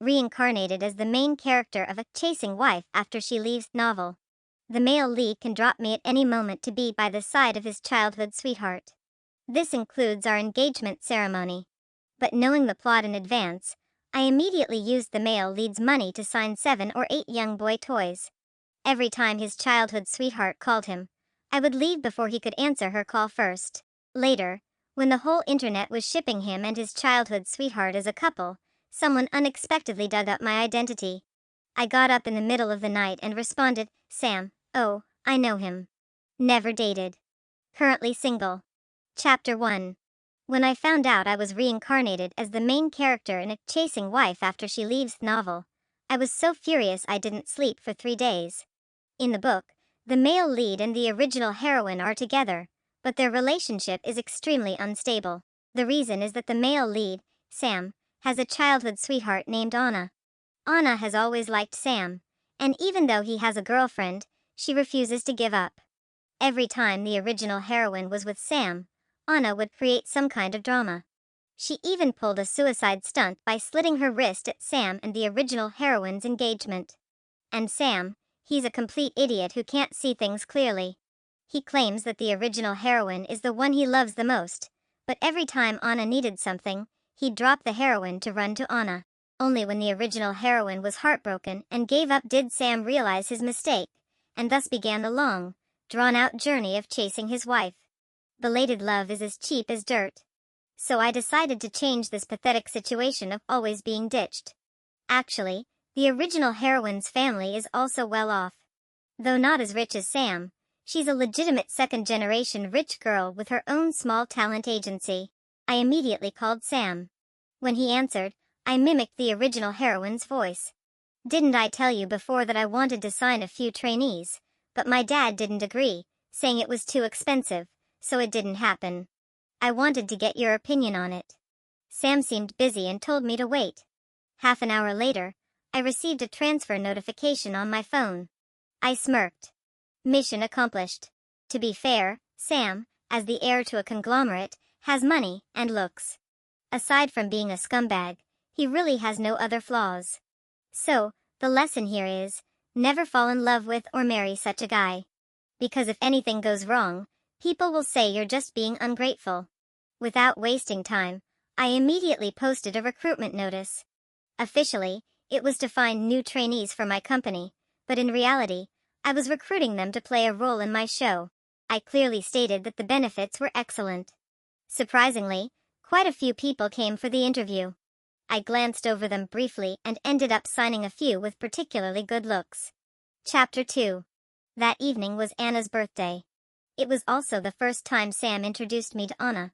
reincarnated as the main character of a chasing wife after she leaves novel. The male lead can drop me at any moment to be by the side of his childhood sweetheart. This includes our engagement ceremony. But knowing the plot in advance, I immediately used the male lead's money to sign 7 or 8 young boy toys. Every time his childhood sweetheart called him, I would leave before he could answer her call first. Later, when the whole internet was shipping him and his childhood sweetheart as a couple, someone unexpectedly dug up my identity. I got up in the middle of the night and responded, "Sam, oh, I know him. Never dated. Currently single." Chapter 1. When I found out I was reincarnated as the main character in a chasing wife after she leaves novel, I was so furious I didn't sleep for 3 days. In the book, the male lead and the original heroine are together, but their relationship is extremely unstable. The reason is that the male lead, Sam, has a childhood sweetheart named Anna. Anna has always liked Sam, and even though he has a girlfriend, she refuses to give up. Every time the original heroine was with Sam, Anna would create some kind of drama. She even pulled a suicide stunt by slitting her wrist at Sam and the original heroine's engagement. And Sam, he's a complete idiot who can't see things clearly. He claims that the original heroine is the one he loves the most, but every time Anna needed something, he'd drop the heroine to run to Anna. Only when the original heroine was heartbroken and gave up did Sam realize his mistake, and thus began the long, drawn-out journey of chasing his wife. Belated love is as cheap as dirt. So I decided to change this pathetic situation of always being ditched. Actually, the original heroine's family is also well off. Though not as rich as Sam, she's a legitimate second-generation rich girl with her own small talent agency. I immediately called Sam. When he answered, I mimicked the original heroine's voice. "Didn't I tell you before that I wanted to sign a few trainees, but my dad didn't agree, saying it was too expensive, so it didn't happen. I wanted to get your opinion on it." Sam seemed busy and told me to wait. Half an hour later, I received a transfer notification on my phone. I smirked. Mission accomplished. To be fair, Sam, as the heir to a conglomerate, has money and looks. Aside from being a scumbag, he really has no other flaws. So, the lesson here is, never fall in love with or marry such a guy. Because if anything goes wrong, people will say you're just being ungrateful. Without wasting time, I immediately posted a recruitment notice. Officially, it was to find new trainees for my company, but in reality, I was recruiting them to play a role in my show. I clearly stated that the benefits were excellent. Surprisingly, quite a few people came for the interview. I glanced over them briefly and ended up signing a few with particularly good looks. Chapter 2. That evening was Anna's birthday. It was also the first time Sam introduced me to Anna.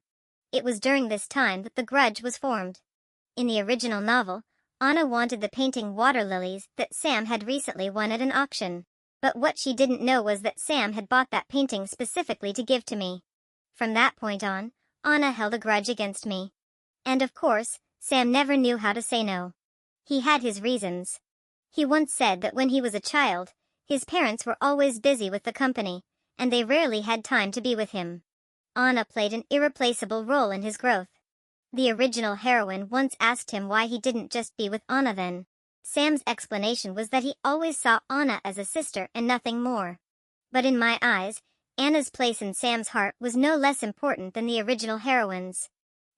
It was during this time that the grudge was formed. In the original novel, Anna wanted the painting Water Lilies that Sam had recently won at an auction. But what she didn't know was that Sam had bought that painting specifically to give to me. From that point on, Anna held a grudge against me. And of course, Sam never knew how to say no. He had his reasons. He once said that when he was a child, his parents were always busy with the company, and they rarely had time to be with him. Anna played an irreplaceable role in his growth. The original heroine once asked him why he didn't just be with Anna then. Sam's explanation was that he always saw Anna as a sister and nothing more. But in my eyes, Anna's place in Sam's heart was no less important than the original heroine's.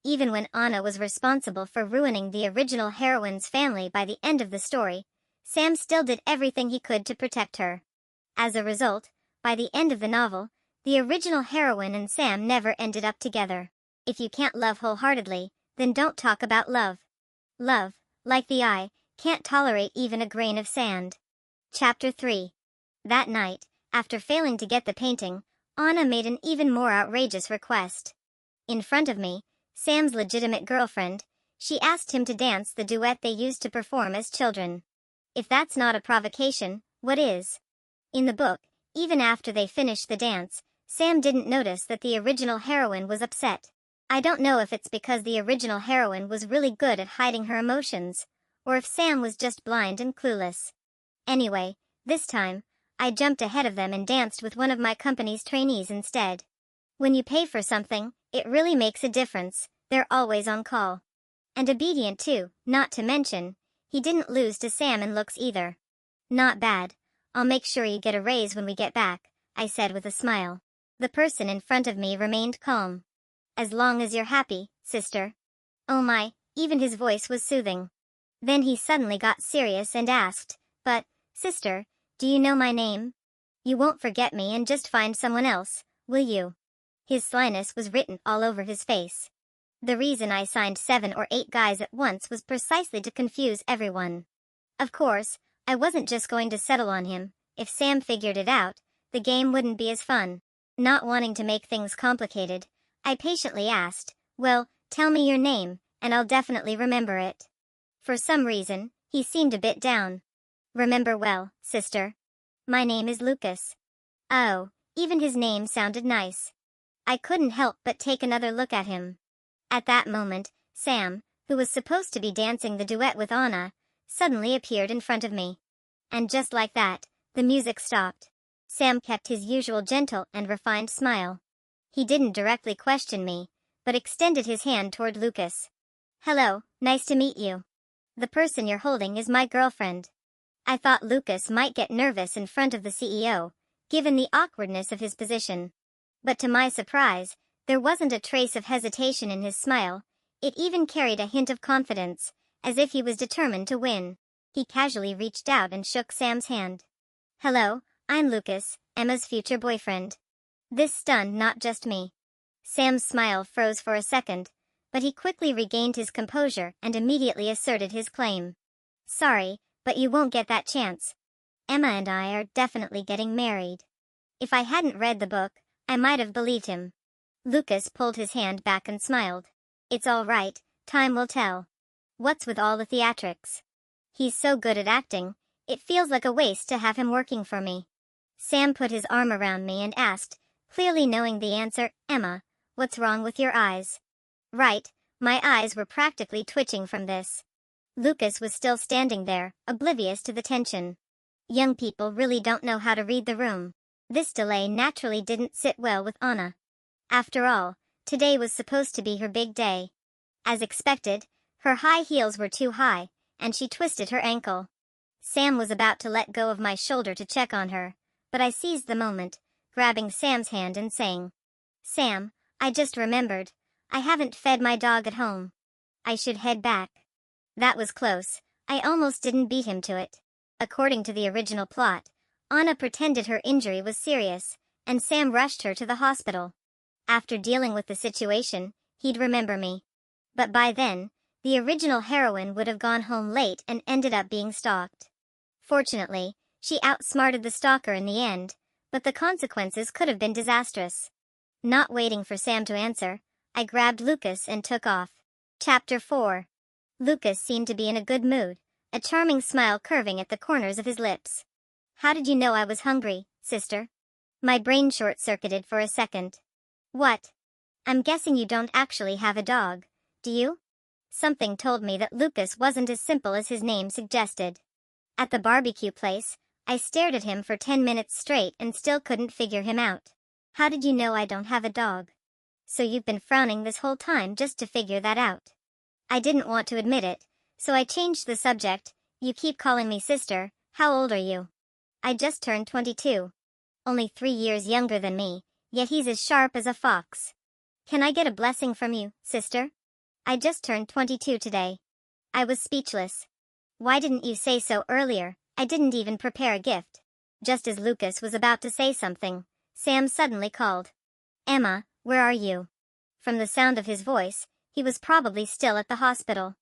Even when Anna was responsible for ruining the original heroine's family by the end of the story, Sam still did everything he could to protect her. As a result, by the end of the novel, the original heroine and Sam never ended up together. If you can't love wholeheartedly, then don't talk about love. Love, like the eye, can't tolerate even a grain of sand. Chapter 3. That night, after failing to get the painting, Anna made an even more outrageous request. In front of me, Sam's legitimate girlfriend, she asked him to dance the duet they used to perform as children. If that's not a provocation, what is? In the book, even after they finished the dance, Sam didn't notice that the original heroine was upset. I don't know if it's because the original heroine was really good at hiding her emotions, or if Sam was just blind and clueless. Anyway, this time, I jumped ahead of them and danced with one of my company's trainees instead. When you pay for something, it really makes a difference. They're always on call. And obedient too, not to mention, He didn't lose to Sam in looks either. Not bad. I'll make sure you get a raise when we get back, I said with a smile. The person in front of me remained calm. As long as you're happy, sister. Oh my, even his voice was soothing. Then he suddenly got serious and asked, but, sister, do you know my name? You won't forget me and just find someone else, will you? His slyness was written all over his face. The reason I signed 7 or 8 guys at once was precisely to confuse everyone. Of course, I wasn't just going to settle on him. If Sam figured it out, the game wouldn't be as fun. Not wanting to make things complicated, I patiently asked, well, tell me your name, and I'll definitely remember it. For some reason, he seemed a bit down. Remember well, sister. My name is Lucas. Oh, even his name sounded nice. I couldn't help but take another look at him. At that moment, Sam, who was supposed to be dancing the duet with Anna, suddenly appeared in front of me. And just like that, the music stopped. Sam kept his usual gentle and refined smile. He didn't directly question me, but extended his hand toward Lucas. Hello, nice to meet you. The person you're holding is my girlfriend. I thought Lucas might get nervous in front of the CEO, given the awkwardness of his position. But to my surprise, there wasn't a trace of hesitation in his smile. It even carried a hint of confidence, as if he was determined to win. He casually reached out and shook Sam's hand. Hello, I'm Lucas, Emma's future boyfriend. This stunned not just me. Sam's smile froze for a second, but he quickly regained his composure and immediately asserted his claim. Sorry, but you won't get that chance. Emma and I are definitely getting married. If I hadn't read the book, I might have believed him. Lucas pulled his hand back and smiled. It's all right, time will tell. What's with all the theatrics? He's so good at acting, it feels like a waste to have him working for me. Sam put his arm around me and asked, clearly knowing the answer, Emma, what's wrong with your eyes? Right, my eyes were practically twitching from this. Lucas was still standing there, oblivious to the tension. Young people really don't know how to read the room. This delay naturally didn't sit well with Anna. After all, today was supposed to be her big day. As expected, her high heels were too high, and she twisted her ankle. Sam was about to let go of my shoulder to check on her, but I seized the moment, grabbing Sam's hand and saying, Sam, I just remembered, I haven't fed my dog at home. I should head back. That was close, I almost didn't beat him to it. According to the original plot, Anna pretended her injury was serious, and Sam rushed her to the hospital. After dealing with the situation, he'd remember me. But by then, the original heroine would have gone home late and ended up being stalked. Fortunately, she outsmarted the stalker in the end, but the consequences could have been disastrous. Not waiting for Sam to answer, I grabbed Lucas and took off. Chapter 4. Lucas seemed to be in a good mood, a charming smile curving at the corners of his lips. How did you know I was hungry, sister? My brain short-circuited for a second. What? I'm guessing you don't actually have a dog, do you? Something told me that Lucas wasn't as simple as his name suggested. At the barbecue place, I stared at him for 10 minutes straight and still couldn't figure him out. How did you know I don't have a dog? So you've been frowning this whole time just to figure that out. I didn't want to admit it, so I changed the subject. You keep calling me sister, how old are you? I just turned 22. Only 3 years younger than me, yet he's as sharp as a fox. Can I get a blessing from you, sister? I just turned 22 today. I was speechless. Why didn't you say so earlier? I didn't even prepare a gift. Just as Lucas was about to say something, Sam suddenly called. Emma, where are you? From the sound of his voice, he was probably still at the hospital.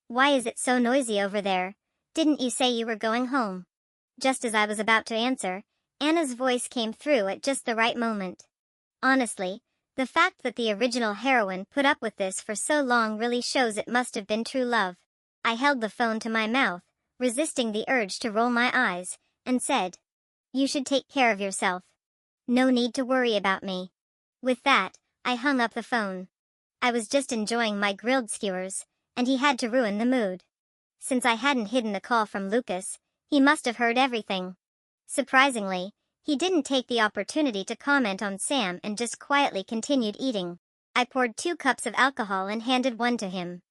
Why is it so noisy over there? Didn't you say you were going home? Just as I was about to answer, Anna's voice came through at just the right moment. Honestly, the fact that the original heroine put up with this for so long really shows it must have been true love. I held the phone to my mouth, resisting the urge to roll my eyes, and said, You should take care of yourself. No need to worry about me. With that, I hung up the phone. I was just enjoying my grilled skewers, and he had to ruin the mood. Since I hadn't hidden the call from Lucas, he must have heard everything. Surprisingly, he didn't take the opportunity to comment on Sam and just quietly continued eating. I poured 2 cups of alcohol and handed one to him.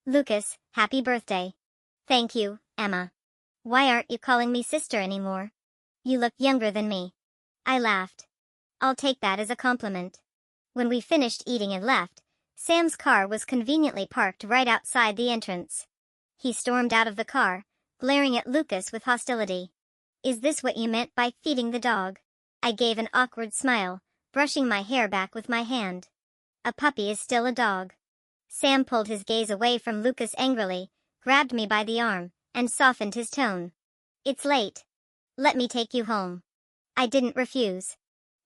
Lucas, happy birthday. Thank you, Emma. Why aren't you calling me sister anymore? You look younger than me. I laughed. I'll take that as a compliment. When we finished eating and left, Sam's car was conveniently parked right outside the entrance. He stormed out of the car, glaring at Lucas with hostility. Is this what you meant by feeding the dog? I gave an awkward smile, brushing my hair back with my hand. A puppy is still a dog. Sam pulled his gaze away from Lucas angrily, grabbed me by the arm, and softened his tone. It's late. Let me take you home. I didn't refuse.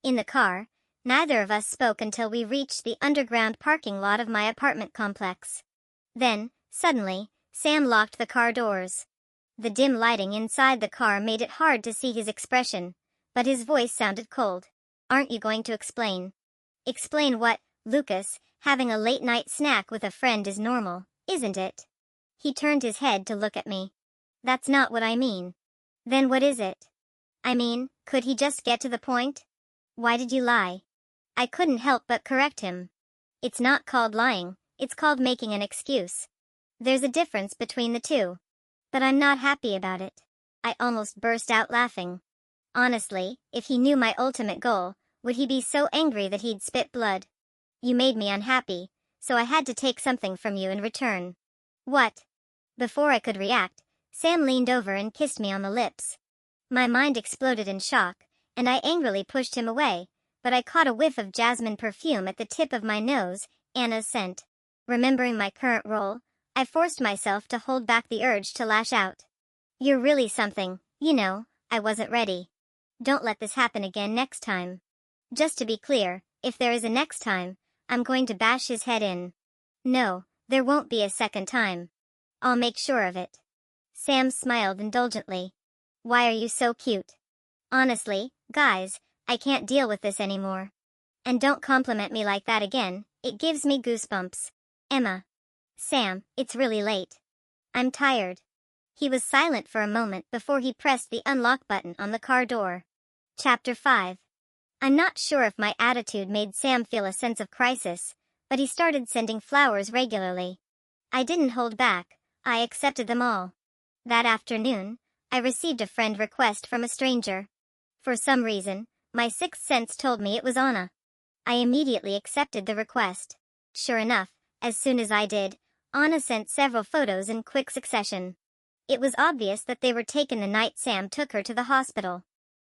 In the car, neither of us spoke until we reached the underground parking lot of my apartment complex. Then, suddenly, Sam locked the car doors. The dim lighting inside the car made it hard to see his expression, but his voice sounded cold. Aren't you going to explain? Explain what, Lucas? Having a late-night snack with a friend is normal, isn't it? He turned his head to look at me. That's not what I mean. Then what is it? I mean, could he just get to the point? Why did you lie? I couldn't help but correct him. It's not called lying, it's called making an excuse. There's a difference between the two. But I'm not happy about it. I almost burst out laughing. Honestly, if he knew my ultimate goal, would he be so angry that he'd spit blood? You made me unhappy, so I had to take something from you in return. What? Before I could react, Sam leaned over and kissed me on the lips. My mind exploded in shock, and I angrily pushed him away, but I caught a whiff of jasmine perfume at the tip of my nose, Anna's scent. Remembering my current role, I forced myself to hold back the urge to lash out. You're really something, you know, I wasn't ready. Don't let this happen again next time. Just to be clear, if there is a next time, I'm going to bash his head in. No, there won't be a second time. I'll make sure of it. Sam smiled indulgently. Why are you so cute? Honestly, guys, I can't deal with this anymore. And don't compliment me like that again, it gives me goosebumps. Emma. Sam, it's really late. I'm tired. He was silent for a moment before he pressed the unlock button on the car door. Chapter 5. I'm not sure if my attitude made Sam feel a sense of crisis, but he started sending flowers regularly. I didn't hold back, I accepted them all. That afternoon, I received a friend request from a stranger. For some reason, my sixth sense told me it was Anna. I immediately accepted the request. Sure enough, as soon as I did, Anna sent several photos in quick succession. It was obvious that they were taken the night Sam took her to the hospital.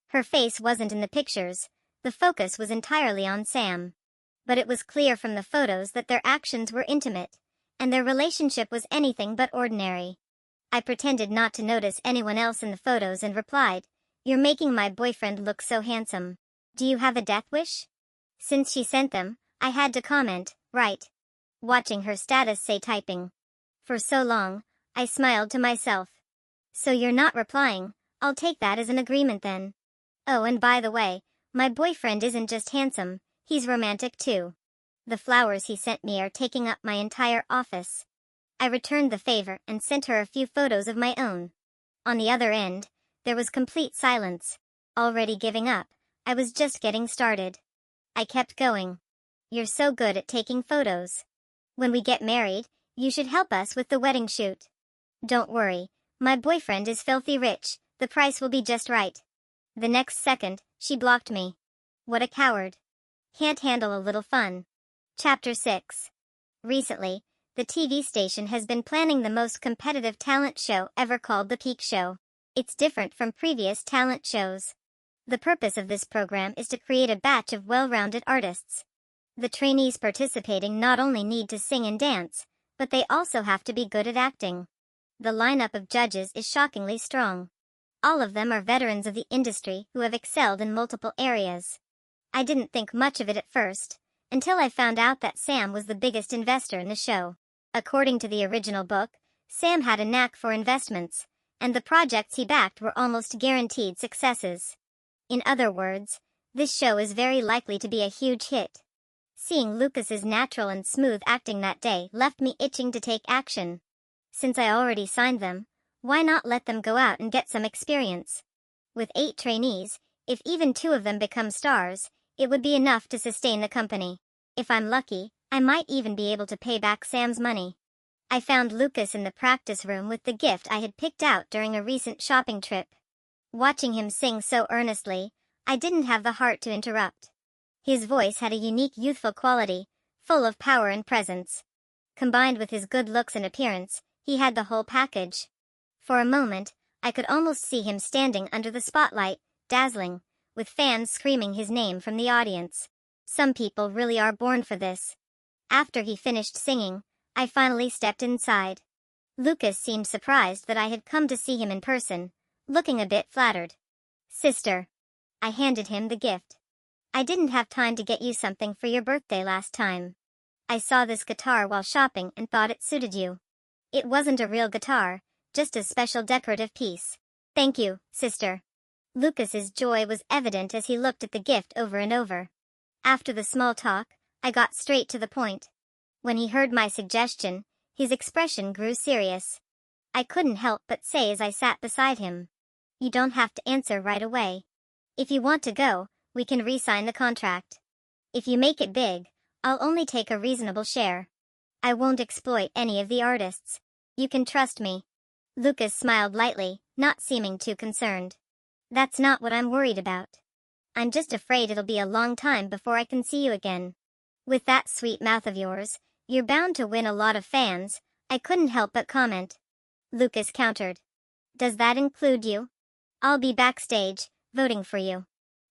Her face wasn't in the pictures, the focus was entirely on Sam. But it was clear from the photos that their actions were intimate, and their relationship was anything but ordinary. I pretended not to notice anyone else in the photos and replied, "You're making my boyfriend look so handsome. Do you have a death wish?" Since she sent them, I had to comment, right. Watching her status say typing. For so long, I smiled to myself. So you're not replying, I'll take that as an agreement then. Oh, and by the way, my boyfriend isn't just handsome, he's romantic too. The flowers he sent me are taking up my entire office. I returned the favor and sent her a few photos of my own. On the other end, there was complete silence. Already giving up, I was just getting started. I kept going. You're so good at taking photos. When we get married, you should help us with the wedding shoot. Don't worry, my boyfriend is filthy rich, the price will be just right. The next second, she blocked me. What a coward. Can't handle a little fun. Chapter 6. Recently, the TV station has been planning the most competitive talent show ever called The Peak Show. It's different from previous talent shows. The purpose of this program is to create a batch of well-rounded artists. The trainees participating not only need to sing and dance, but they also have to be good at acting. The lineup of judges is shockingly strong. All of them are veterans of the industry who have excelled in multiple areas. I didn't think much of it at first, until I found out that Sam was the biggest investor in the show. According to the original book, Sam had a knack for investments, and the projects he backed were almost guaranteed successes. In other words, this show is very likely to be a huge hit. Seeing Lucas's natural and smooth acting that day left me itching to take action. Since I already signed them, why not let them go out and get some experience? With 8 trainees, if even 2 of them become stars, it would be enough to sustain the company. If I'm lucky, I might even be able to pay back Sam's money. I found Lucas in the practice room with the gift I had picked out during a recent shopping trip. Watching him sing so earnestly, I didn't have the heart to interrupt. His voice had a unique youthful quality, full of power and presence. Combined with his good looks and appearance, he had the whole package. For a moment, I could almost see him standing under the spotlight, dazzling, with fans screaming his name from the audience. Some people really are born for this. After he finished singing, I finally stepped inside. Lucas seemed surprised that I had come to see him in person, looking a bit flattered. Sister. I handed him the gift. I didn't have time to get you something for your birthday last time. I saw this guitar while shopping and thought it suited you. It wasn't a real guitar, just a special decorative piece. Thank you, sister. Lucas's joy was evident as he looked at the gift over and over. After the small talk, I got straight to the point. When he heard my suggestion, his expression grew serious. I couldn't help but say as I sat beside him. You don't have to answer right away. If you want to go, we can re-sign the contract. If you make it big, I'll only take a reasonable share. I won't exploit any of the artists. You can trust me. Lucas smiled lightly, not seeming too concerned. That's not what I'm worried about. I'm just afraid it'll be a long time before I can see you again. With that sweet mouth of yours, you're bound to win a lot of fans, I couldn't help but comment. Lucas countered. Does that include you? I'll be backstage, voting for you.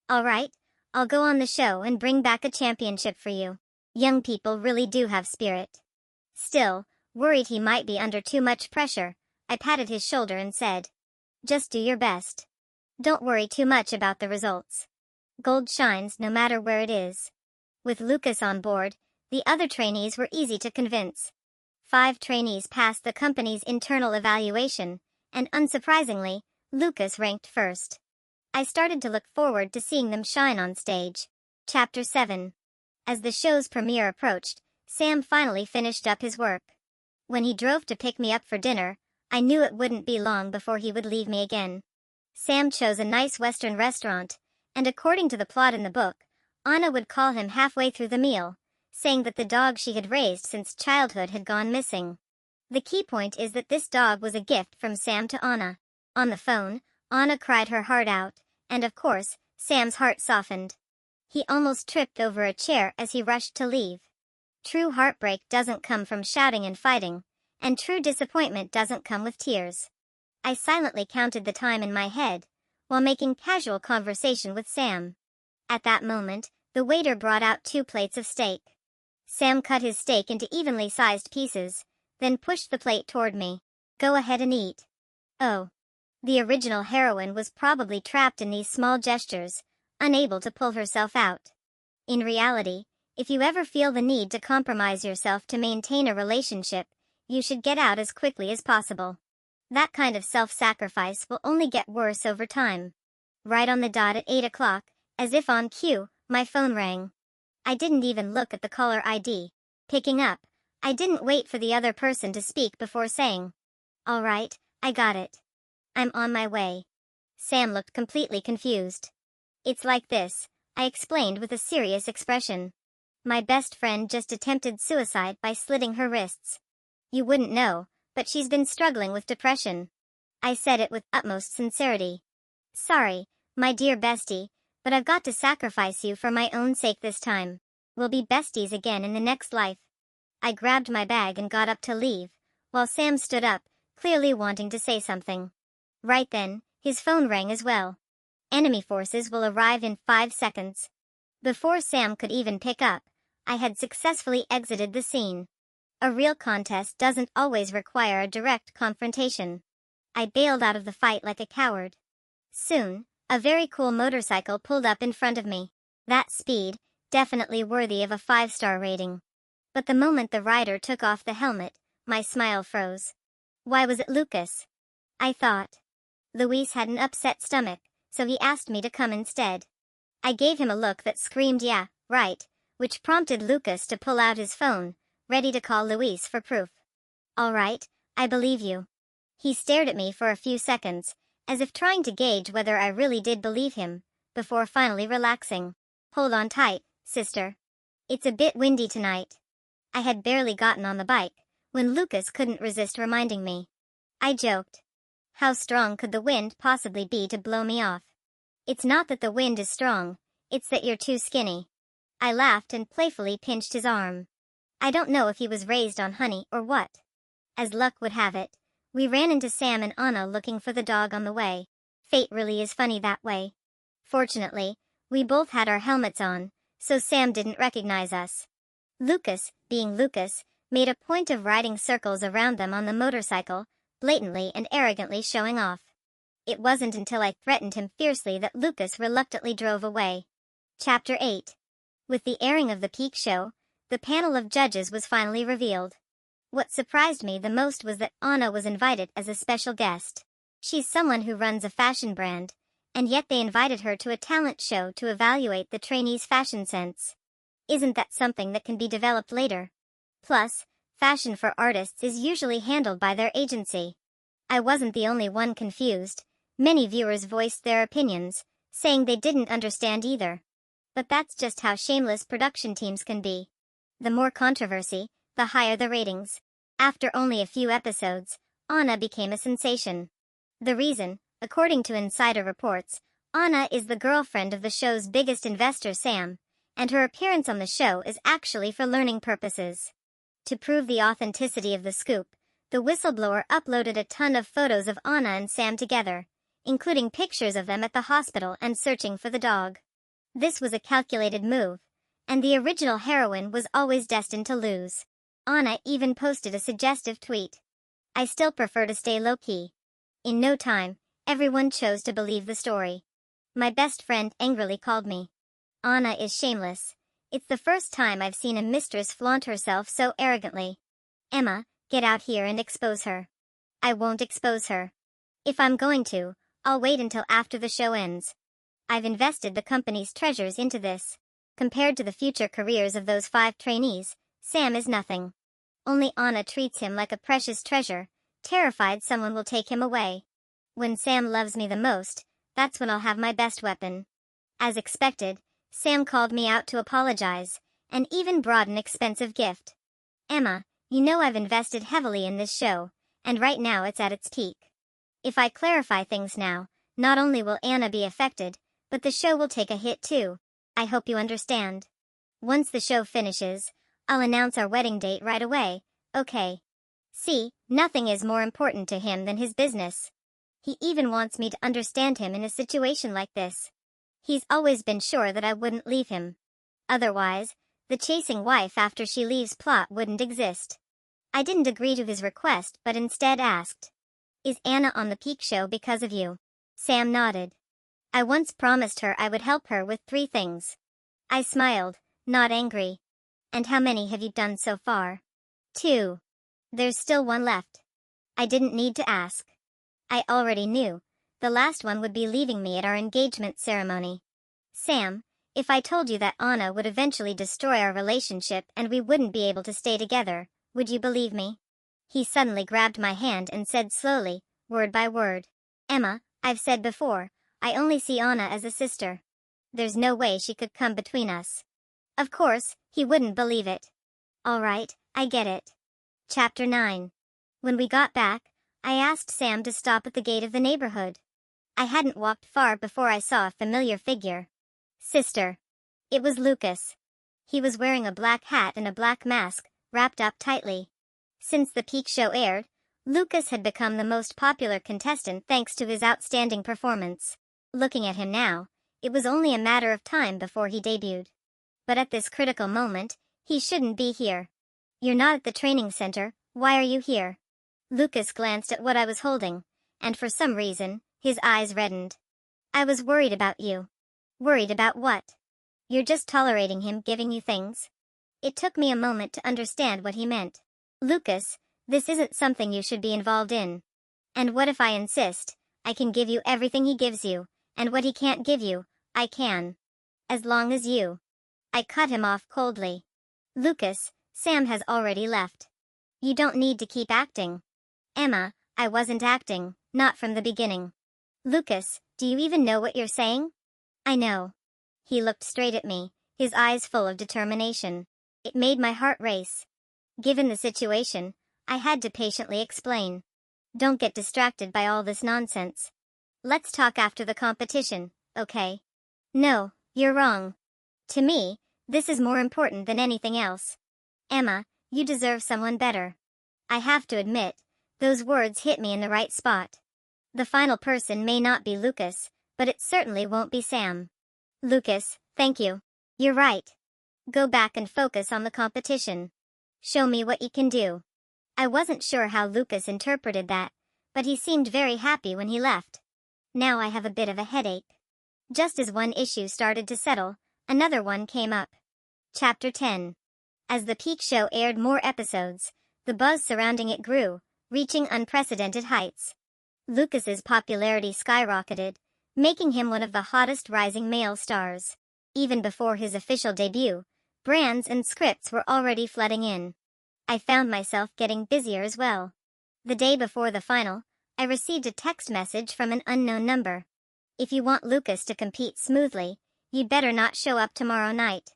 All right, I'll go on the show and bring back a championship for you. Young people really do have spirit. Still, worried he might be under too much pressure, I patted his shoulder and said, just do your best. Don't worry too much about the results. Gold shines no matter where it is. With Lucas on board, the other trainees were easy to convince. 5 trainees passed the company's internal evaluation, and unsurprisingly, Lucas ranked first. I started to look forward to seeing them shine on stage. Chapter 7. As the show's premiere approached, Sam finally finished up his work. When he drove to pick me up for dinner, I knew it wouldn't be long before he would leave me again. Sam chose a nice Western restaurant, and according to the plot in the book, Anna would call him halfway through the meal, saying that the dog she had raised since childhood had gone missing. The key point is that this dog was a gift from Sam to Anna. On the phone, Anna cried her heart out, and of course, Sam's heart softened. He almost tripped over a chair as he rushed to leave. True heartbreak doesn't come from shouting and fighting, and true disappointment doesn't come with tears. I silently counted the time in my head, while making casual conversation with Sam. At that moment, the waiter brought out 2 plates of steak. Sam cut his steak into evenly sized pieces, then pushed the plate toward me. Go ahead and eat. Oh. The original heroine was probably trapped in these small gestures, unable to pull herself out. In reality, if you ever feel the need to compromise yourself to maintain a relationship, you should get out as quickly as possible. That kind of self-sacrifice will only get worse over time. Right on the dot at 8 o'clock, as if on cue, my phone rang. I didn't even look at the caller ID. Picking up, I didn't wait for the other person to speak before saying, all right, I got it. I'm on my way. Sam looked completely confused. It's like this, I explained with a serious expression. My best friend just attempted suicide by slitting her wrists. You wouldn't know, but she's been struggling with depression. I said it with utmost sincerity. Sorry, my dear bestie, but I've got to sacrifice you for my own sake this time. We'll be besties again in the next life. I grabbed my bag and got up to leave, while Sam stood up, clearly wanting to say something. Right then, his phone rang as well. Enemy forces will arrive in 5 seconds. Before Sam could even pick up, I had successfully exited the scene. A real contest doesn't always require a direct confrontation. I bailed out of the fight like a coward. Soon, a very cool motorcycle pulled up in front of me. That speed, definitely worthy of a 5-star rating. But the moment the rider took off the helmet, my smile froze. Why was it Lucas? I thought. Luis had an upset stomach, so he asked me to come instead. I gave him a look that screamed yeah, right, which prompted Lucas to pull out his phone, ready to call Luis for proof. All right, I believe you. He stared at me for a few seconds, as if trying to gauge whether I really did believe him, before finally relaxing. Hold on tight, sister. It's a bit windy tonight. I had barely gotten on the bike, when Lucas couldn't resist reminding me. I joked. How strong could the wind possibly be to blow me off? It's not that the wind is strong, it's that you're too skinny. I laughed and playfully pinched his arm. I don't know if he was raised on honey or what. As luck would have it, we ran into Sam and Anna looking for the dog on the way. Fate really is funny that way. Fortunately, we both had our helmets on, so Sam didn't recognize us. Lucas, being Lucas, made a point of riding circles around them on the motorcycle, blatantly and arrogantly showing off. It wasn't until I threatened him fiercely that Lucas reluctantly drove away. Chapter 8. With the airing of the Peak Show, the panel of judges was finally revealed. What surprised me the most was that Anna was invited as a special guest. She's someone who runs a fashion brand, and yet they invited her to a talent show to evaluate the trainees' fashion sense. Isn't that something that can be developed later? Plus, fashion for artists is usually handled by their agency. I wasn't the only one confused. Many viewers voiced their opinions, saying they didn't understand either. But that's just how shameless production teams can be. The more controversy, the higher the ratings. After only a few episodes, Anna became a sensation. The reason, according to insider reports, Anna is the girlfriend of the show's biggest investor Sam, and her appearance on the show is actually for learning purposes. To prove the authenticity of the scoop, the whistleblower uploaded a ton of photos of Anna and Sam together, including pictures of them at the hospital and searching for the dog. This was a calculated move, and the original heroine was always destined to lose. Anna even posted a suggestive tweet. I still prefer to stay low-key. In no time, everyone chose to believe the story. My best friend angrily called me. Anna is shameless. It's the first time I've seen a mistress flaunt herself so arrogantly. Emma, get out here and expose her. I won't expose her. If I'm going to, I'll wait until after the show ends. I've invested the company's treasures into this. Compared to the future careers of those 5 trainees, Sam is nothing. Only Anna treats him like a precious treasure, terrified someone will take him away. When Sam loves me the most, that's when I'll have my best weapon. As expected, Sam called me out to apologize, and even brought an expensive gift. Emma, you know I've invested heavily in this show, and right now it's at its peak. If I clarify things now, not only will Anna be affected, but the show will take a hit too. I hope you understand. Once the show finishes, I'll announce our wedding date right away, okay? See, nothing is more important to him than his business. He even wants me to understand him in a situation like this. He's always been sure that I wouldn't leave him. Otherwise, the chasing wife after she leaves plot wouldn't exist. I didn't agree to his request but instead asked. Is Anna on the Peak Show because of you? Sam nodded. I once promised her I would help her with 3 things. I smiled, not angry. And how many have you done so far? 2. There's still 1 left. I didn't need to ask. I already knew. The last one would be leaving me at our engagement ceremony. Sam, if I told you that Anna would eventually destroy our relationship and we wouldn't be able to stay together, would you believe me? He suddenly grabbed my hand and said slowly, word by word. Emma, I've said before, I only see Anna as a sister. There's no way she could come between us. Of course, he wouldn't believe it. All right, I get it. Chapter 9. When we got back, I asked Sam to stop at the gate of the neighborhood. I hadn't walked far before I saw a familiar figure. Sister. It was Lucas. He was wearing a black hat and a black mask, wrapped up tightly. Since the Peak Show aired, Lucas had become the most popular contestant thanks to his outstanding performance. Looking at him now, it was only a matter of time before he debuted. But at this critical moment, he shouldn't be here. You're not at the training center, why are you here? Lucas glanced at what I was holding, and for some reason, his eyes reddened. I was worried about you. Worried about what? You're just tolerating him giving you things? It took me a moment to understand what he meant. Lucas, this isn't something you should be involved in. And what if I insist? I can give you everything he gives you, and what he can't give you, I can. As long as you. I cut him off coldly. Lucas, Sam has already left. You don't need to keep acting. Emma, I wasn't acting, not from the beginning. Lucas, do you even know what you're saying? I know. He looked straight at me, his eyes full of determination. It made my heart race. Given the situation, I had to patiently explain. Don't get distracted by all this nonsense. Let's talk after the competition, okay? No, you're wrong. To me, this is more important than anything else. Emma, you deserve someone better. I have to admit, those words hit me in the right spot. The final person may not be Lucas, but it certainly won't be Sam. Lucas, thank you. You're right. Go back and focus on the competition. Show me what you can do. I wasn't sure how Lucas interpreted that, but he seemed very happy when he left. Now I have a bit of a headache. Just as one issue started to settle, another one came up. Chapter 10. As the Peak Show aired more episodes, the buzz surrounding it grew, reaching unprecedented heights. Lucas's popularity skyrocketed, making him one of the hottest rising male stars. Even before his official debut, brands and scripts were already flooding in. I found myself getting busier as well. The day before the final, I received a text message from an unknown number. If you want Lucas to compete smoothly, you'd better not show up tomorrow night.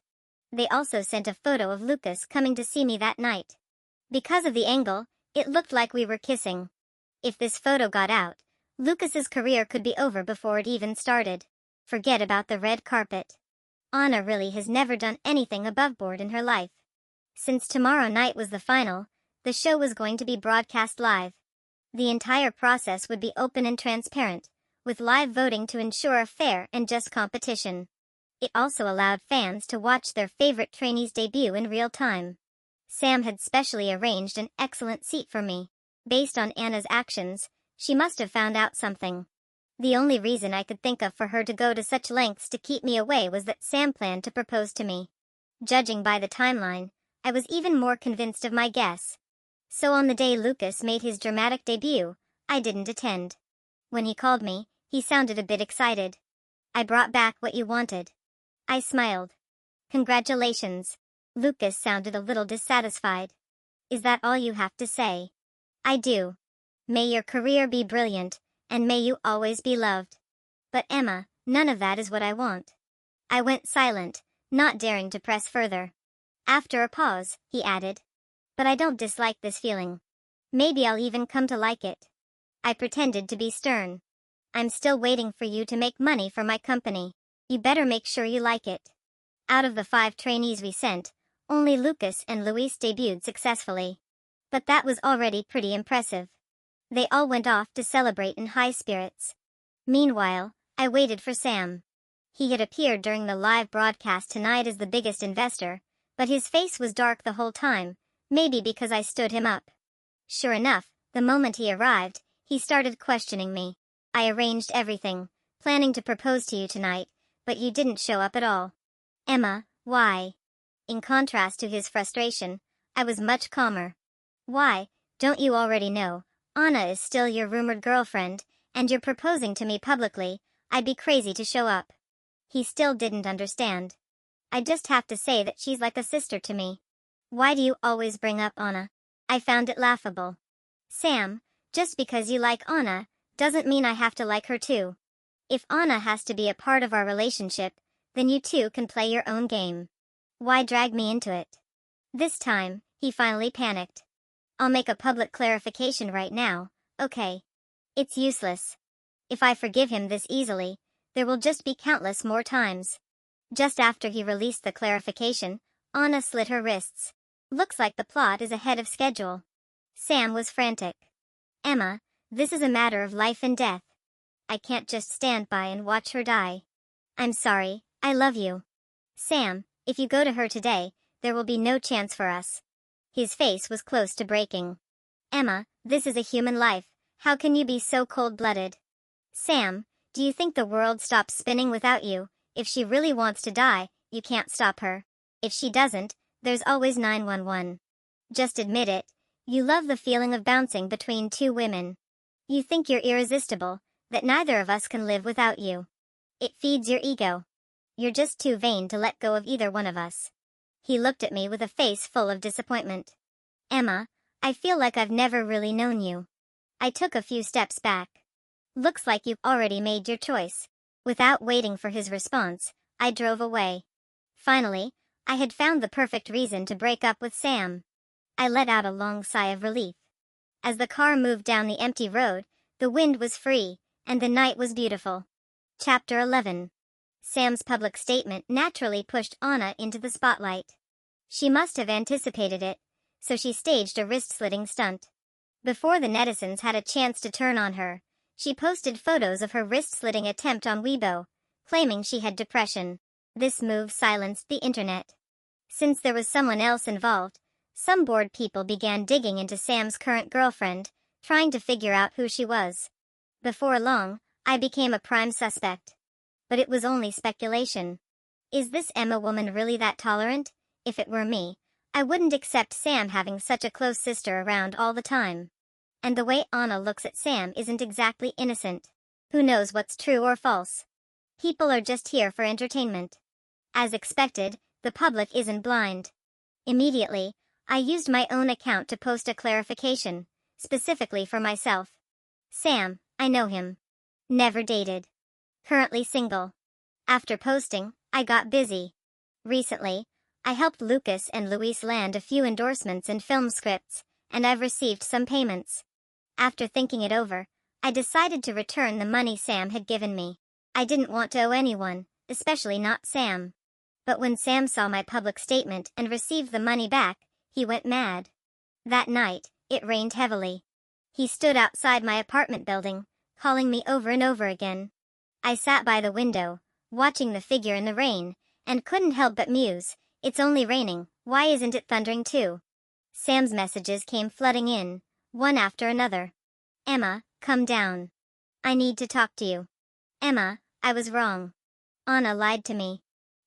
They also sent a photo of Lucas coming to see me that night. Because of the angle, it looked like we were kissing. If this photo got out, Lucas's career could be over before it even started. Forget about the red carpet. Anna really has never done anything above board in her life. Since tomorrow night was the final, the show was going to be broadcast live. The entire process would be open and transparent, with live voting to ensure a fair and just competition. It also allowed fans to watch their favorite trainees debut in real time. Sam had specially arranged an excellent seat for me. Based on Anna's actions, she must have found out something. The only reason I could think of for her to go to such lengths to keep me away was that Sam planned to propose to me. Judging by the timeline, I was even more convinced of my guess. So on the day Lucas made his dramatic debut, I didn't attend. When he called me, he sounded a bit excited. I brought back what you wanted. I smiled. Congratulations. Lucas sounded a little dissatisfied. Is that all you have to say? I do. May your career be brilliant, and may you always be loved. But Emma, none of that is what I want. I went silent, not daring to press further. After a pause, he added. But I don't dislike this feeling. Maybe I'll even come to like it. I pretended to be stern. I'm still waiting for you to make money for my company. You better make sure you like it. Out of the 5 trainees we sent, only Lucas and Luis debuted successfully. But that was already pretty impressive. They all went off to celebrate in high spirits. Meanwhile, I waited for Sam. He had appeared during the live broadcast tonight as the biggest investor, but his face was dark the whole time, maybe because I stood him up. Sure enough, the moment he arrived, he started questioning me. I arranged everything, planning to propose to you tonight, but you didn't show up at all. Emma, why? In contrast to his frustration, I was much calmer. Why, don't you already know? Anna is still your rumored girlfriend, and you're proposing to me publicly. I'd be crazy to show up. He still didn't understand. I just have to say that she's like a sister to me. Why do you always bring up Anna? I found it laughable. Sam, just because you like Anna, doesn't mean I have to like her too. If Anna has to be a part of our relationship, then you two can play your own game. Why drag me into it? This time, he finally panicked. I'll make a public clarification right now, okay? It's useless. If I forgive him this easily, there will just be countless more times. Just after he released the clarification, Anna slit her wrists. Looks like the plot is ahead of schedule. Sam was frantic. Emma, this is a matter of life and death. I can't just stand by and watch her die. I'm sorry, I love you. Sam, if you go to her today, there will be no chance for us. His face was close to breaking. Emma, this is a human life. How can you be so cold-blooded? Sam, do you think the world stops spinning without you? If she really wants to die, you can't stop her. If she doesn't, there's always 911. Just admit it. You love the feeling of bouncing between 2 women. You think you're irresistible, that neither of us can live without you. It feeds your ego. You're just too vain to let go of either one of us. He looked at me with a face full of disappointment. Emma, I feel like I've never really known you. I took a few steps back. Looks like you've already made your choice. Without waiting for his response, I drove away. Finally, I had found the perfect reason to break up with Sam. I let out a long sigh of relief. As the car moved down the empty road, the wind was free, and the night was beautiful. Chapter 11. Sam's public statement naturally pushed Anna into the spotlight. She must have anticipated it, so she staged a wrist-slitting stunt. Before the netizens had a chance to turn on her, she posted photos of her wrist-slitting attempt on Weibo, claiming she had depression. This move silenced the internet. Since there was someone else involved, some bored people began digging into Sam's current girlfriend, trying to figure out who she was. Before long, I became a prime suspect. But it was only speculation. Is this Emma woman really that tolerant? If it were me, I wouldn't accept Sam having such a close sister around all the time. And the way Anna looks at Sam isn't exactly innocent. Who knows what's true or false? People are just here for entertainment. As expected, the public isn't blind. Immediately, I used my own account to post a clarification, specifically for myself. Sam, I know him. Never dated. Currently single. After posting, I got busy. Recently, I helped Lucas and Luis land a few endorsements and film scripts, and I've received some payments. After thinking it over, I decided to return the money Sam had given me. I didn't want to owe anyone, especially not Sam. But when Sam saw my public statement and received the money back, he went mad. That night, it rained heavily. He stood outside my apartment building, calling me over and over again. I sat by the window, watching the figure in the rain, and couldn't help but muse, it's only raining, why isn't it thundering too? Sam's messages came flooding in, one after another. Emma, come down. I need to talk to you. Emma, I was wrong. Anna lied to me.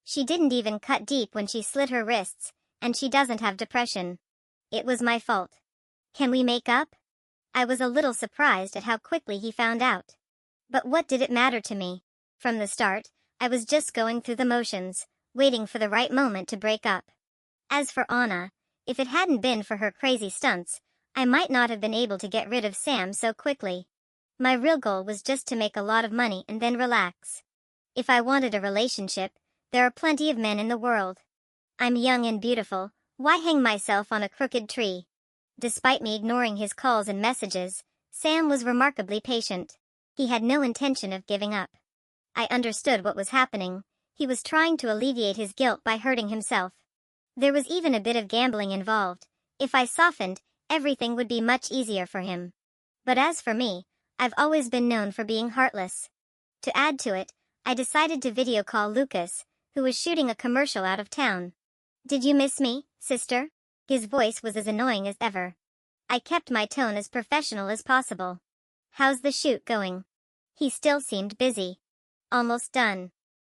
She didn't even cut deep when she slit her wrists, and she doesn't have depression. It was my fault. Can we make up? I was a little surprised at how quickly he found out. But what did it matter to me? From the start, I was just going through the motions, waiting for the right moment to break up. As for Anna, if it hadn't been for her crazy stunts, I might not have been able to get rid of Sam so quickly. My real goal was just to make a lot of money and then relax. If I wanted a relationship, there are plenty of men in the world. I'm young and beautiful, why hang myself on a crooked tree? Despite me ignoring his calls and messages, Sam was remarkably patient. He had no intention of giving up. I understood what was happening. He was trying to alleviate his guilt by hurting himself. There was even a bit of gambling involved. If I softened, everything would be much easier for him. But as for me, I've always been known for being heartless. To add to it, I decided to video call Lucas, who was shooting a commercial out of town. Did you miss me, sister? His voice was as annoying as ever. I kept my tone as professional as possible. How's the shoot going? He still seemed busy. Almost done.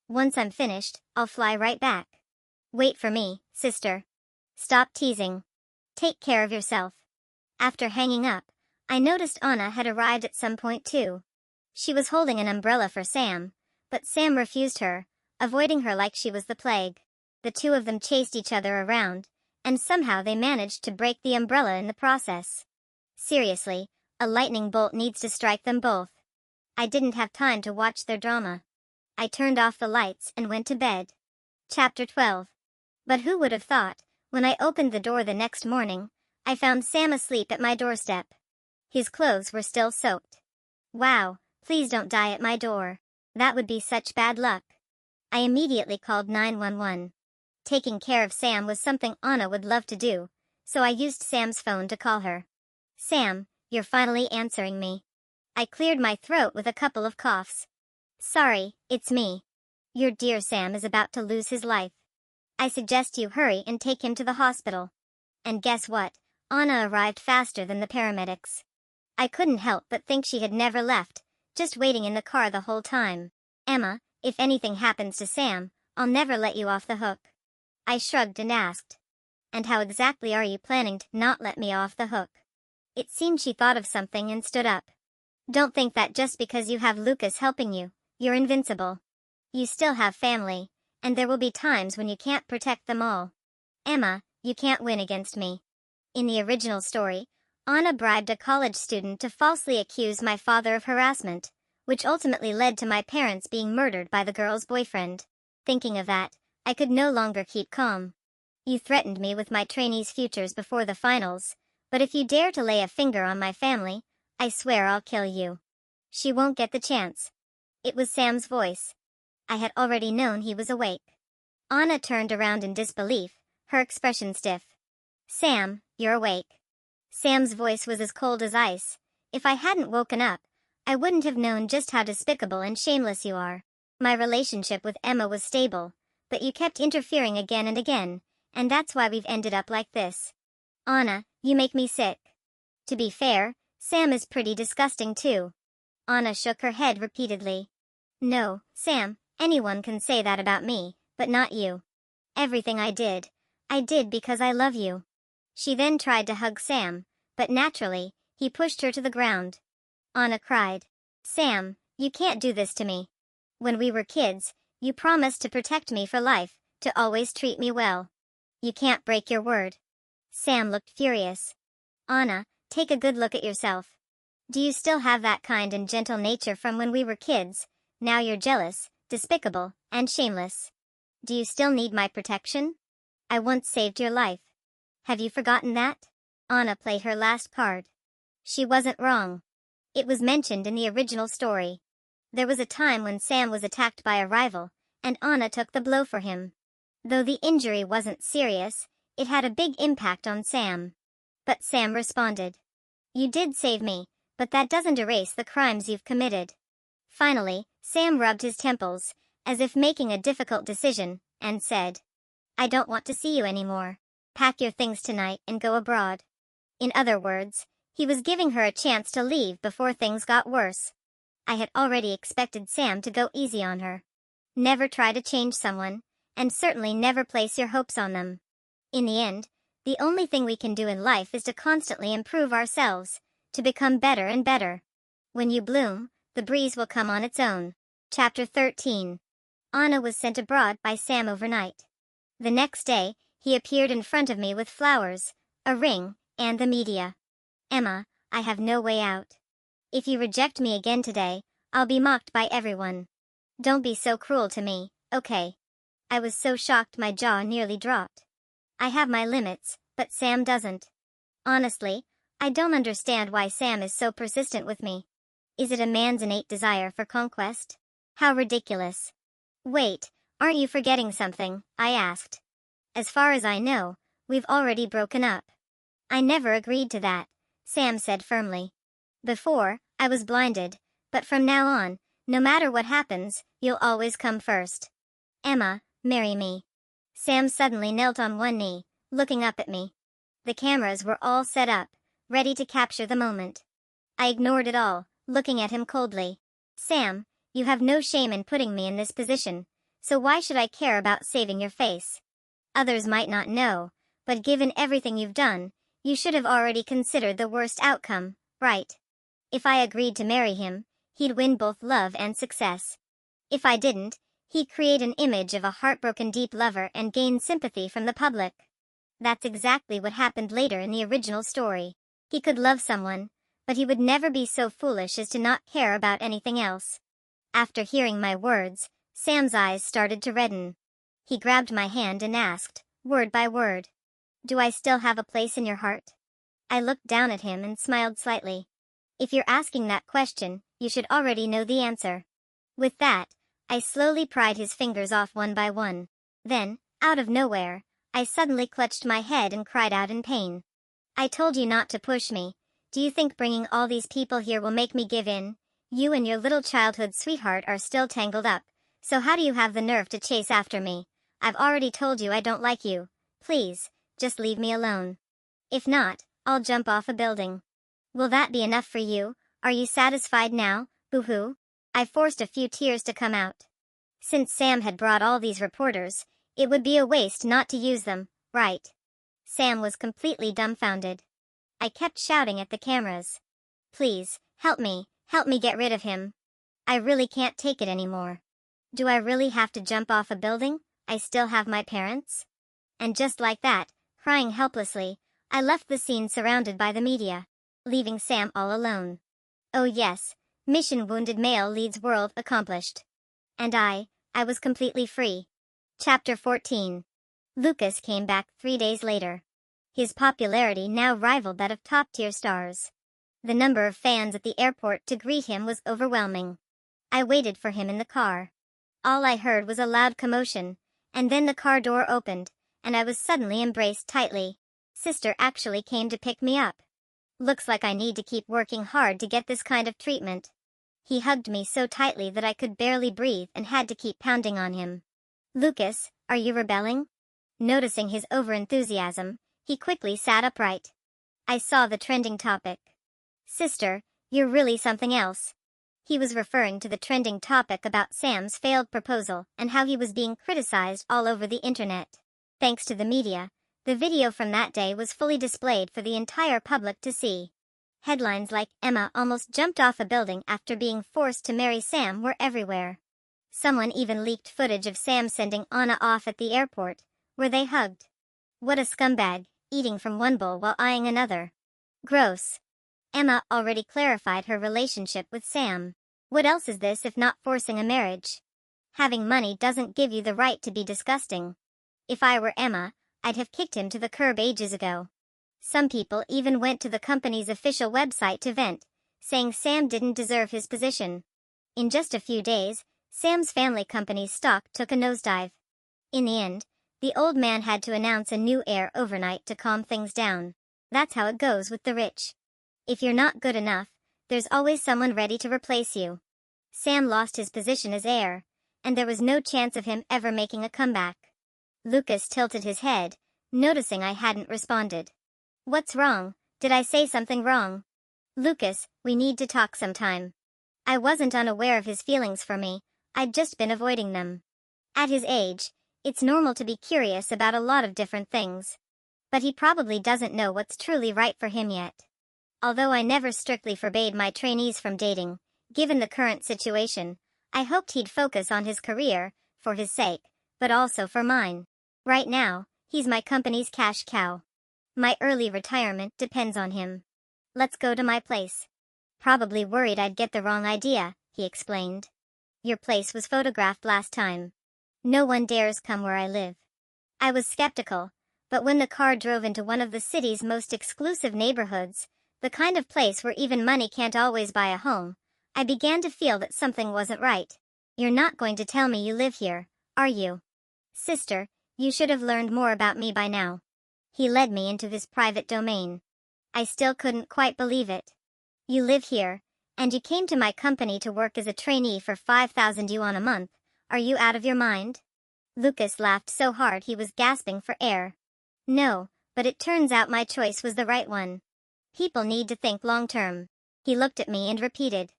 Once I'm finished, I'll fly right back. Wait for me, sister. Stop teasing. Take care of yourself. After hanging up, I noticed Anna had arrived at some point too. She was holding an umbrella for Sam, but Sam refused her, avoiding her like she was the plague. The two of them chased each other around, and somehow they managed to break the umbrella in the process. Seriously, a lightning bolt needs to strike them both. I didn't have time to watch their drama. I turned off the lights and went to bed. Chapter 12. But who would have thought, when I opened the door the next morning, I found Sam asleep at my doorstep. His clothes were still soaked. Wow, please don't die at my door. That would be such bad luck. I immediately called 911. Taking care of Sam was something Anna would love to do, so I used Sam's phone to call her. Sam, you're finally answering me. I cleared my throat with a couple of coughs. Sorry, it's me. Your dear Sam is about to lose his life. I suggest you hurry and take him to the hospital. And guess what? Anna arrived faster than the paramedics. I couldn't help but think she had never left, just waiting in the car the whole time. Emma, if anything happens to Sam, I'll never let you off the hook. I shrugged and asked. And how exactly are you planning to not let me off the hook? It seemed she thought of something and stood up. Don't think that just because you have Lucas helping you, you're invincible. You still have family, and there will be times when you can't protect them all. Emma, you can't win against me. In the original story, Anna bribed a college student to falsely accuse my father of harassment, which ultimately led to my parents being murdered by the girl's boyfriend. Thinking of that, I could no longer keep calm. You threatened me with my trainees' futures before the finals. But if you dare to lay a finger on my family, I swear I'll kill you. She won't get the chance. It was Sam's voice. I had already known he was awake. Anna turned around in disbelief, her expression stiff. Sam, you're awake. Sam's voice was as cold as ice. If I hadn't woken up, I wouldn't have known just how despicable and shameless you are. My relationship with Emma was stable, but you kept interfering again and again, and that's why we've ended up like this. Anna, you make me sick. To be fair, Sam is pretty disgusting too. Anna shook her head repeatedly. No, Sam, anyone can say that about me, but not you. Everything I did because I love you. She then tried to hug Sam, but naturally, he pushed her to the ground. Anna cried. Sam, you can't do this to me. When we were kids, you promised to protect me for life, to always treat me well. You can't break your word. Sam looked furious. Anna, take a good look at yourself. Do you still have that kind and gentle nature from when we were kids? Now you're jealous, despicable, and shameless. Do you still need my protection? I once saved your life. Have you forgotten that? Anna played her last card. She wasn't wrong. It was mentioned in the original story. There was a time when Sam was attacked by a rival, and Anna took the blow for him. Though the injury wasn't serious, it had a big impact on Sam. But Sam responded. You did save me, but that doesn't erase the crimes you've committed. Finally, Sam rubbed his temples, as if making a difficult decision, and said, I don't want to see you anymore. Pack your things tonight and go abroad. In other words, he was giving her a chance to leave before things got worse. I had already expected Sam to go easy on her. Never try to change someone, and certainly never place your hopes on them. In the end, the only thing we can do in life is to constantly improve ourselves, to become better and better. When you bloom, the breeze will come on its own. Chapter 13. Anna was sent abroad by Sam overnight. The next day, he appeared in front of me with flowers, a ring, and the media. Emma, I have no way out. If you reject me again today, I'll be mocked by everyone. Don't be so cruel to me, okay? I was so shocked my jaw nearly dropped. I have my limits, but Sam doesn't. Honestly, I don't understand why Sam is so persistent with me. Is it a man's innate desire for conquest? How ridiculous. Wait, aren't you forgetting something? I asked. As far as I know, we've already broken up. I never agreed to that, Sam said firmly. Before, I was blinded, but from now on, no matter what happens, you'll always come first. Emma, marry me. Sam suddenly knelt on one knee, looking up at me. The cameras were all set up, ready to capture the moment. I ignored it all, looking at him coldly. Sam, you have no shame in putting me in this position, so why should I care about saving your face? Others might not know, but given everything you've done, you should have already considered the worst outcome, right? If I agreed to marry him, he'd win both love and success. If I didn't, he'd create an image of a heartbroken deep lover and gain sympathy from the public. That's exactly what happened later in the original story. He could love someone, but he would never be so foolish as to not care about anything else. After hearing my words, Sam's eyes started to redden. He grabbed my hand and asked, word by word, do I still have a place in your heart? I looked down at him and smiled slightly. If you're asking that question, you should already know the answer. With that, I slowly pried his fingers off one by one. Then, out of nowhere, I suddenly clutched my head and cried out in pain. I told you not to push me. Do you think bringing all these people here will make me give in? You and your little childhood sweetheart are still tangled up, so how do you have the nerve to chase after me? I've already told you I don't like you. Please, just leave me alone. If not, I'll jump off a building. Will that be enough for you? Are you satisfied now, boo-hoo? I forced a few tears to come out. Since Sam had brought all these reporters, it would be a waste not to use them, right? Sam was completely dumbfounded. I kept shouting at the cameras. Please, help me get rid of him. I really can't take it anymore. Do I really have to jump off a building? I still have my parents? And just like that, crying helplessly, I left the scene surrounded by the media, leaving Sam all alone. Oh yes, mission wounded male leads world accomplished. And I was completely free. Chapter 14. Lucas came back 3 days later. His popularity now rivaled that of top-tier stars. The number of fans at the airport to greet him was overwhelming. I waited for him in the car. All I heard was a loud commotion, and then the car door opened, and I was suddenly embraced tightly. Sister actually came to pick me up. Looks like I need to keep working hard to get this kind of treatment. He hugged me so tightly that I could barely breathe and had to keep pounding on him. Lucas, are you rebelling? Noticing his overenthusiasm, he quickly sat upright. I saw the trending topic. Sister, you're really something else. He was referring to the trending topic about Sam's failed proposal and how he was being criticized all over the internet. Thanks to the media, the video from that day was fully displayed for the entire public to see. Headlines like "Emma almost jumped off a building after being forced to marry Sam" were everywhere. Someone even leaked footage of Sam sending Anna off at the airport, where they hugged. What a scumbag, eating from one bowl while eyeing another. Gross. Emma already clarified her relationship with Sam. What else is this if not forcing a marriage? Having money doesn't give you the right to be disgusting. If I were Emma, I'd have kicked him to the curb ages ago. Some people even went to the company's official website to vent, saying Sam didn't deserve his position. In just a few days, Sam's family company's stock took a nosedive. In the end, the old man had to announce a new heir overnight to calm things down. That's how it goes with the rich. If you're not good enough, there's always someone ready to replace you. Sam lost his position as heir, and there was no chance of him ever making a comeback. Lucas tilted his head, noticing I hadn't responded. What's wrong? Did I say something wrong? Lucas, we need to talk sometime. I wasn't unaware of his feelings for me, I'd just been avoiding them. At his age, it's normal to be curious about a lot of different things. But he probably doesn't know what's truly right for him yet. Although I never strictly forbade my trainees from dating, given the current situation, I hoped he'd focus on his career, for his sake, but also for mine. Right now, he's my company's cash cow. My early retirement depends on him. Let's go to my place. Probably worried I'd get the wrong idea, he explained. Your place was photographed last time. No one dares come where I live. I was skeptical, but when the car drove into one of the city's most exclusive neighborhoods, the kind of place where even money can't always buy a home, I began to feel that something wasn't right. You're not going to tell me you live here, are you? Sister, you should have learned more about me by now. He led me into his private domain. I still couldn't quite believe it. You live here, and you came to my company to work as a trainee for 5,000 yuan a month. Are you out of your mind? Lucas laughed so hard he was gasping for air. No, but it turns out my choice was the right one. People need to think long-term. He looked at me and repeated.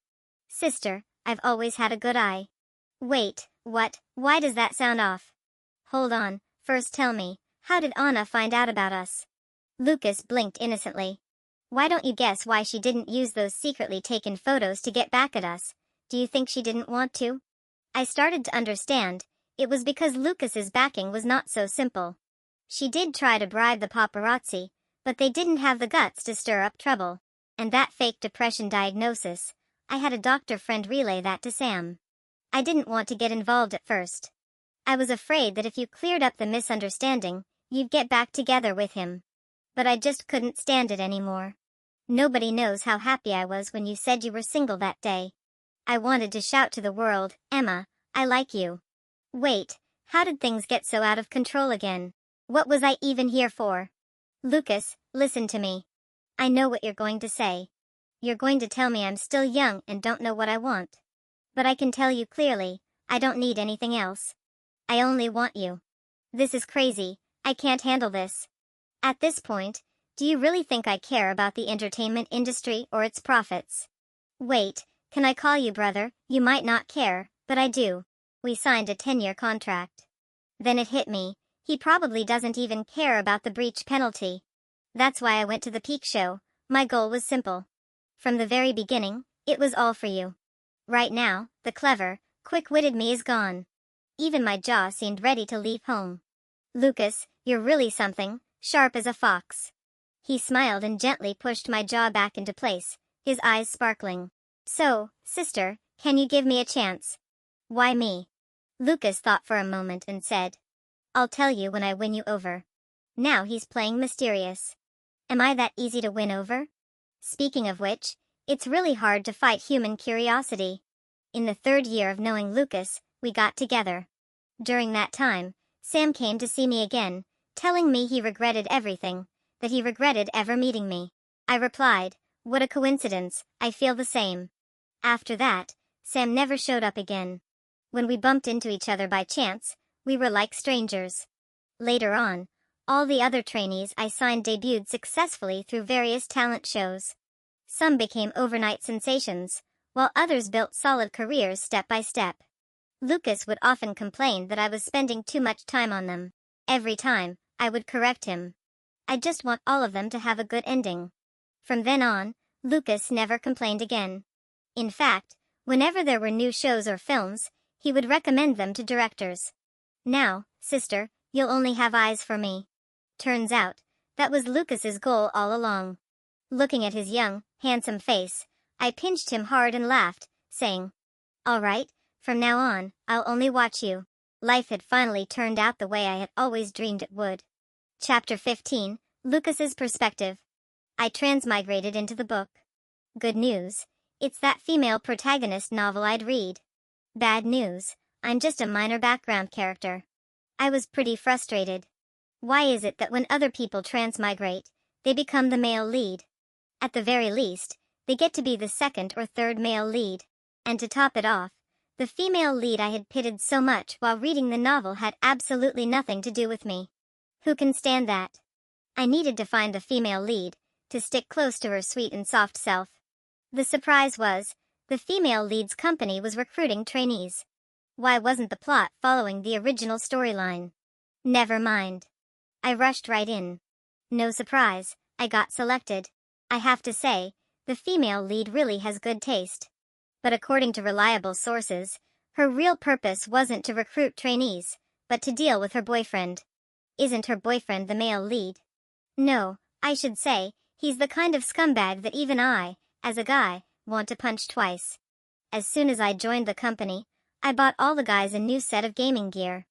Sister, I've always had a good eye. Wait, what? Why does that sound off? Hold on, first tell me, how did Anna find out about us? Lucas blinked innocently. Why don't you guess why she didn't use those secretly taken photos to get back at us? Do you think she didn't want to? I started to understand. It was because Lucas's backing was not so simple. She did try to bribe the paparazzi, but they didn't have the guts to stir up trouble. And that fake depression diagnosis, I had a doctor friend relay that to Sam. I didn't want to get involved at first. I was afraid that if you cleared up the misunderstanding, you'd get back together with him. But I just couldn't stand it anymore. Nobody knows how happy I was when you said you were single that day. I wanted to shout to the world, Emma, I like you. Wait, how did things get so out of control again? What was I even here for? Lucas, listen to me. I know what you're going to say. You're going to tell me I'm still young and don't know what I want. But I can tell you clearly, I don't need anything else. I only want you. This is crazy, I can't handle this. At this point, do you really think I care about the entertainment industry or its profits? Wait, can I call you brother? You might not care, but I do. We signed a 10-year contract. Then it hit me, he probably doesn't even care about the breach penalty. That's why I went to the Peak Show. My goal was simple. From the very beginning, it was all for you. Right now, the clever, quick-witted me is gone. Even my jaw seemed ready to leave home. Lucas, you're really something, sharp as a fox. He smiled and gently pushed my jaw back into place, his eyes sparkling. So, sister, can you give me a chance? Why me? Lucas thought for a moment and said. I'll tell you when I win you over. Now he's playing mysterious. Am I that easy to win over? Speaking of which, it's really hard to fight human curiosity. In the 3rd year of knowing Lucas, we got together. During that time, Sam came to see me again, telling me he regretted everything, that he regretted ever meeting me. I replied, "What a coincidence, I feel the same." After that, Sam never showed up again. When we bumped into each other by chance, we were like strangers. Later on, all the other trainees I signed debuted successfully through various talent shows. Some became overnight sensations, while others built solid careers step by step. Lucas would often complain that I was spending too much time on them. Every time, I would correct him. I just want all of them to have a good ending. From then on, Lucas never complained again. In fact, whenever there were new shows or films, he would recommend them to directors. "Now, sister, you'll only have eyes for me." Turns out, that was Lucas's goal all along. Looking at his young, handsome face, I pinched him hard and laughed, saying, "All right, from now on, I'll only watch you." Life had finally turned out the way I had always dreamed it would. Chapter 15, Lucas's Perspective. I transmigrated into the book. Good news, it's that female protagonist novel I'd read. Bad news, I'm just a minor background character. I was pretty frustrated. Why is it that when other people transmigrate, they become the male lead? At the very least, they get to be the 2nd or 3rd male lead. And to top it off, the female lead I had pitied so much while reading the novel had absolutely nothing to do with me. Who can stand that? I needed to find the female lead, to stick close to her sweet and soft self. The surprise was, the female lead's company was recruiting trainees. Why wasn't the plot following the original storyline? Never mind. I rushed right in. No surprise, I got selected. I have to say, the female lead really has good taste. But according to reliable sources, her real purpose wasn't to recruit trainees, but to deal with her boyfriend. Isn't her boyfriend the male lead? No, I should say, he's the kind of scumbag that even I, as a guy, want to punch twice. As soon as I joined the company, I bought all the guys a new set of gaming gear.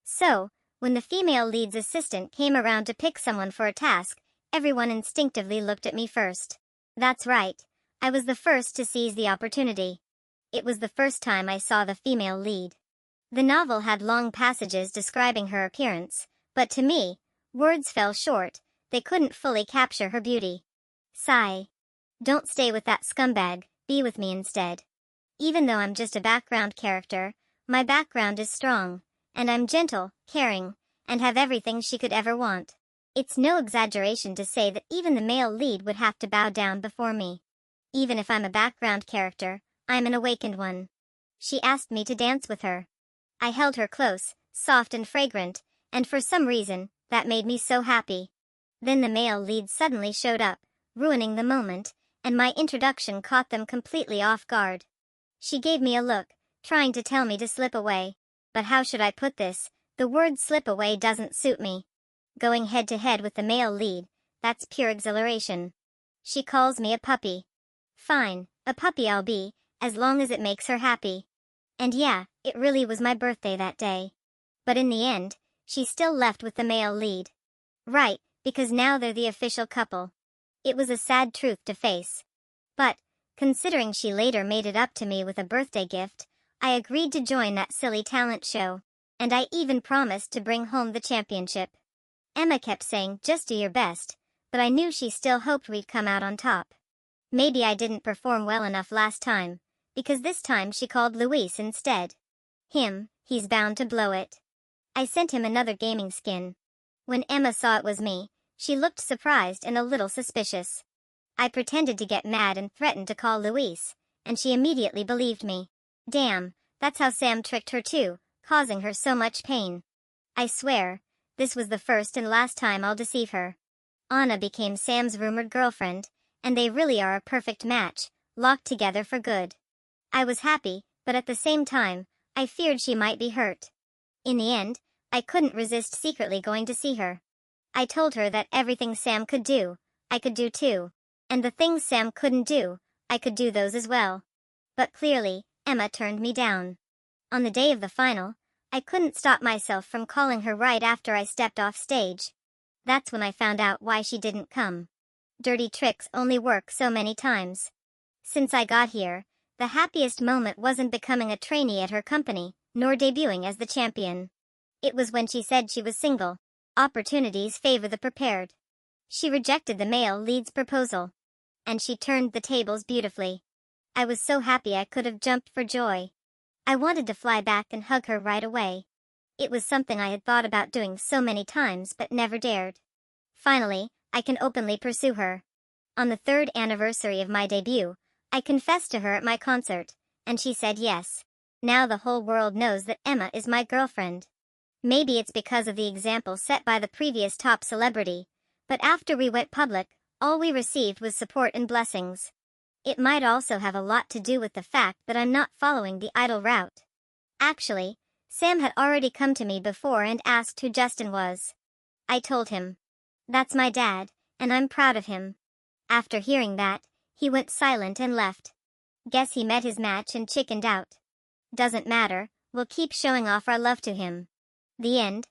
So, when the female lead's assistant came around to pick someone for a task, everyone instinctively looked at me first. That's right, I was the first to seize the opportunity. It was the first time I saw the female lead. The novel had long passages describing her appearance, but to me, words fell short, they couldn't fully capture her beauty. Sigh. Don't stay with that scumbag, be with me instead. Even though I'm just a background character, my background is strong, and I'm gentle, caring, and have everything she could ever want. It's no exaggeration to say that even the male lead would have to bow down before me. Even if I'm a background character, I'm an awakened one. She asked me to dance with her. I held her close, soft and fragrant, and for some reason, that made me so happy. Then the male lead suddenly showed up, ruining the moment, and my introduction caught them completely off guard. She gave me a look, trying to tell me to slip away. But how should I put this? The word slip away doesn't suit me. Going head to head with the male lead, that's pure exhilaration. She calls me a puppy. Fine, a puppy I'll be, as long as it makes her happy. And yeah, it really was my birthday that day. But in the end, she still left with the male lead. Right, because now they're the official couple. It was a sad truth to face. But, considering she later made it up to me with a birthday gift, I agreed to join that silly talent show. And I even promised to bring home the championship. Emma kept saying, "Just do your best," but I knew she still hoped we'd come out on top. Maybe I didn't perform well enough last time, because this time she called Luis instead. He's bound to blow it. I sent him another gaming skin. When Emma saw it was me, she looked surprised and a little suspicious. I pretended to get mad and threatened to call Luis, and she immediately believed me. Damn, that's how Sam tricked her too, causing her so much pain. I swear, this was the first and last time I'll deceive her. Anna became Sam's rumored girlfriend, and they really are a perfect match, locked together for good. I was happy, but at the same time, I feared she might be hurt. In the end, I couldn't resist secretly going to see her. I told her that everything Sam could do, I could do too. And the things Sam couldn't do, I could do those as well. But clearly, Emma turned me down. On the day of the final, I couldn't stop myself from calling her right after I stepped off stage. That's when I found out why she didn't come. Dirty tricks only work so many times. Since I got here, the happiest moment wasn't becoming a trainee at her company, nor debuting as the champion. It was when she said she was single. Opportunities favor the prepared. She rejected the male lead's proposal. And she turned the tables beautifully. I was so happy I could have jumped for joy. I wanted to fly back and hug her right away. It was something I had thought about doing so many times but never dared. Finally, I can openly pursue her. On the 3rd anniversary of my debut, I confessed to her at my concert, and she said yes. Now the whole world knows that Emma is my girlfriend. Maybe it's because of the example set by the previous top celebrity, but after we went public, all we received was support and blessings. It might also have a lot to do with the fact that I'm not following the idol route. Actually, Sam had already come to me before and asked who Justin was. I told him. That's my dad, and I'm proud of him. After hearing that, he went silent and left. Guess he met his match and chickened out. Doesn't matter, we'll keep showing off our love to him. The end.